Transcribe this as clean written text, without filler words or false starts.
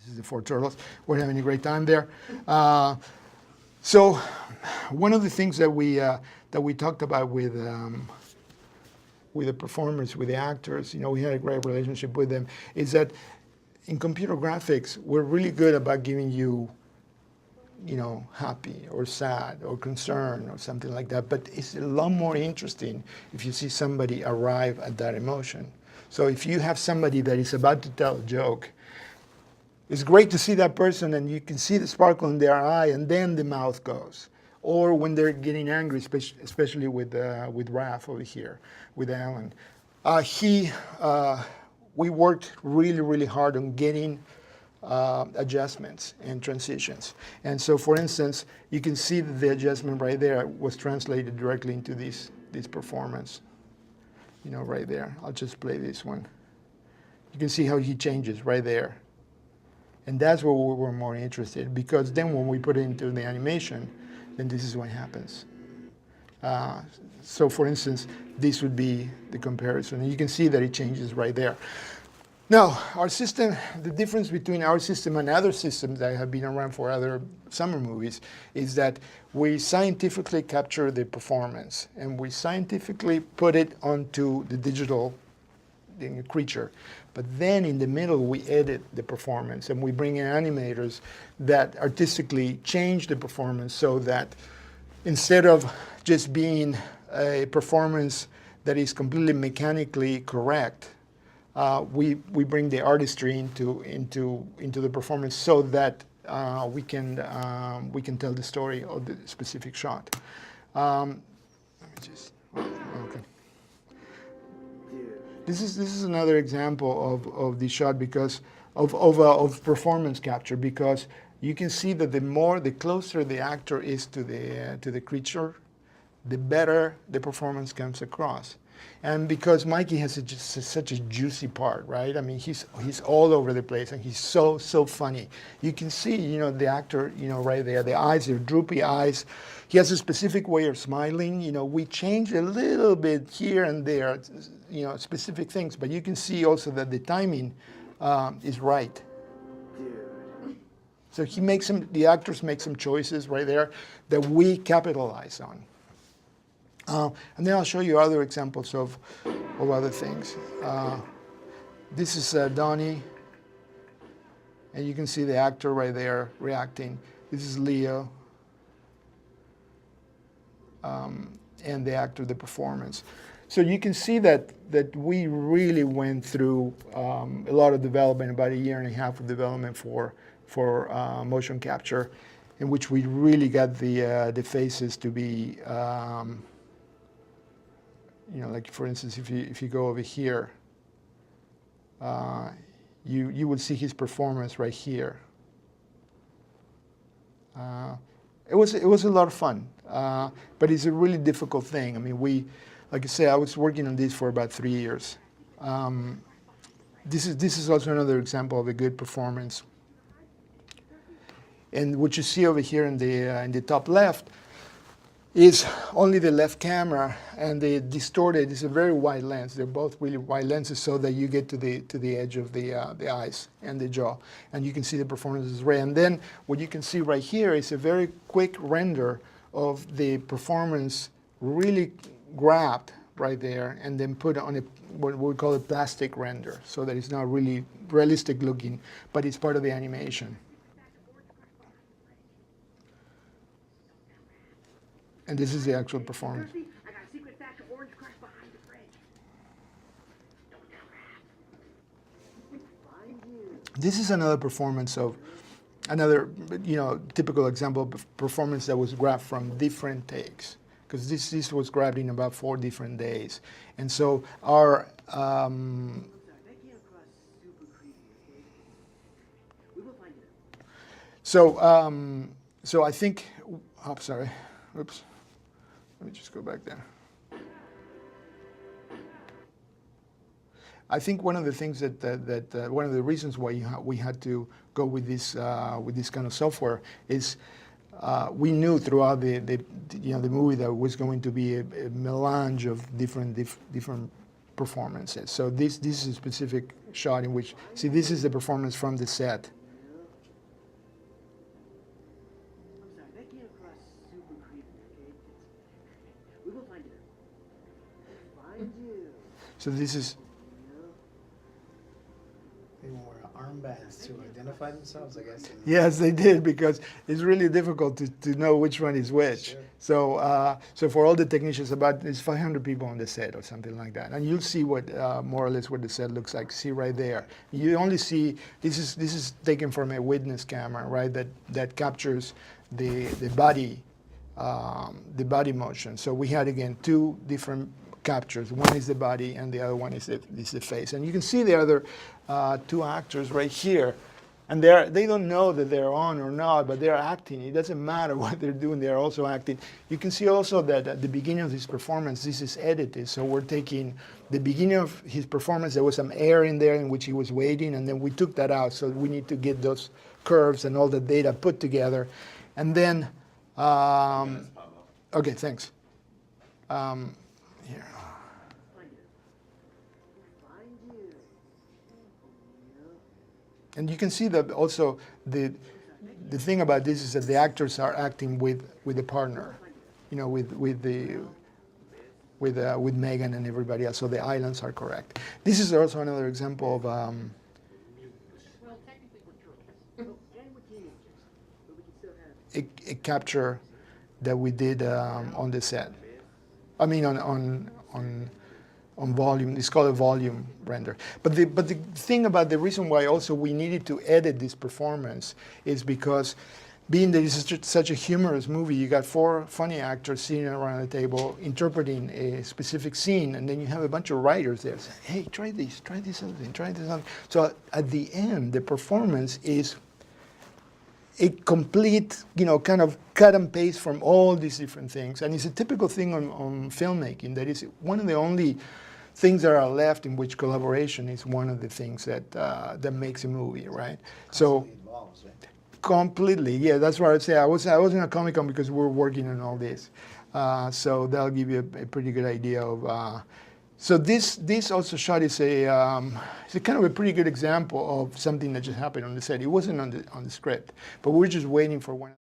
This is the four turtles. We're having a great time there. So one of the things that we talked about with the performers, with the actors, we had a great relationship with them, is that in computer graphics, we're really good about giving you, happy or sad or concerned or something like that. But it's a lot more interesting if you see somebody arrive at that emotion. So if you have somebody that is about to tell a joke, it's great to see that person and you can see the sparkle in their eye and then the mouth goes. Or when they're getting angry, especially with Raph over here, with Alan. We worked really, really hard on getting adjustments and transitions. And so, for instance, you can see that the adjustment right there was translated directly into this performance. Right there. I'll just play this one. You can see how he changes right there. And that's where we were more interested, because then when we put it into the animation, then this is what happens. So for instance, this would be the comparison. And you can see that it changes right there. Now, our system, the difference between our system and other systems that have been around for other summer movies is that we scientifically capture the performance and we scientifically put it onto the digital creature. But then in the middle, we edit the performance and we bring in animators that artistically change the performance so that instead of just being a performance that is completely mechanically correct, we bring the artistry into the performance so that we can tell the story of the specific shot. Let me just okay. This is another example of the shot because of performance capture, because you can see that the closer the actor is to the creature, the better the performance comes across. And because Mikey has such a juicy part, right? I mean, he's all over the place, and he's so funny. You can see, the actor, right there, the eyes, the droopy eyes. He has a specific way of smiling. We change a little bit here and there, specific things, but you can see also that the timing is right. So the actors make some choices right there that we capitalize on. And then I'll show you other examples of other things. This is Donnie, and you can see the actor right there reacting. This is Leo, and the actor, the performance. So you can see that we really went through a lot of development, about 1.5 years of development for motion capture, in which we really got the faces to be. Like for instance, if you go over here, you would see his performance right here. It was a lot of fun, but it's a really difficult thing. I mean, like I said, I was working on this for about 3 years. This is also another example of a good performance. And what you see over here in the top left is only the left camera, and the distorted is a very wide lens. They're both really wide lenses, so that you get to the edge of the eyes and the jaw, and you can see the performance is right. And then what you can see right here is a very quick render of the performance, really grabbed right there, and then put on what we call a plastic render, so that it's not really realistic looking, but it's part of the animation. And this is the actual performance. I got a secret batch of orange crush behind the fridge. Don't tell Raph. This is another performance of another, typical example of performance that was grabbed from different takes, because this was grabbed in about 4 different days, and so our. So I think. Oh, sorry. Oops. Let me just go back there. I think one of the things that one of the reasons why we had to go with this kind of software is we knew throughout the movie that was going to be a melange of different performances. So this is a specific shot in which, see, this is the performance from the set, So this is, They wore armbands to identify themselves, I guess. yes, they did, because it's really difficult to know which one is which. Sure. So for all the technicians, there's 500 people on the set or something like that, and you'll see what more or less what the set looks like. See right there. You only see this is taken from a witness camera, right? That captures the body motion. So we had again two different captures. One is the body, and the other one is the face. And you can see the other two actors right here. And they don't know that they're on or not, but they're acting. It doesn't matter what they're doing, they're also acting. You can see also that at the beginning of his performance, this is edited. So we're taking the beginning of his performance, there was some air in there in which he was waiting, and then we took that out. So we need to get those curves and all the data put together. And then, okay, thanks. Here. And you can see that also the thing about this is that the actors are acting with a partner, you know, with Megan and everybody else. So the islands are correct. This is also another example of Well, technically we're turtles. And we're teenagers. But we can still have a capture that we did on the set. I mean on volume. It's called a volume render. But the thing about the reason why also we needed to edit this performance is because being that it's such a humorous movie, you got four funny actors sitting around the table interpreting a specific scene, and then you have a bunch of writers there saying, hey, try this other thing, try this other thing. So at the end, the performance is a complete, you know, kind of cut and paste from all these different things. And it's a typical thing on filmmaking, that is one of the only things that are left in which collaboration is one of the things that that makes a movie, right? So Involves, right? completely, yeah, that's what I'd say. I was in a Comic-Con because we were working on all this. So that'll give you a pretty good idea of, so this also shot is it's a kind of a pretty good example of something that just happened on the set. It wasn't on the script, but we're just waiting for one.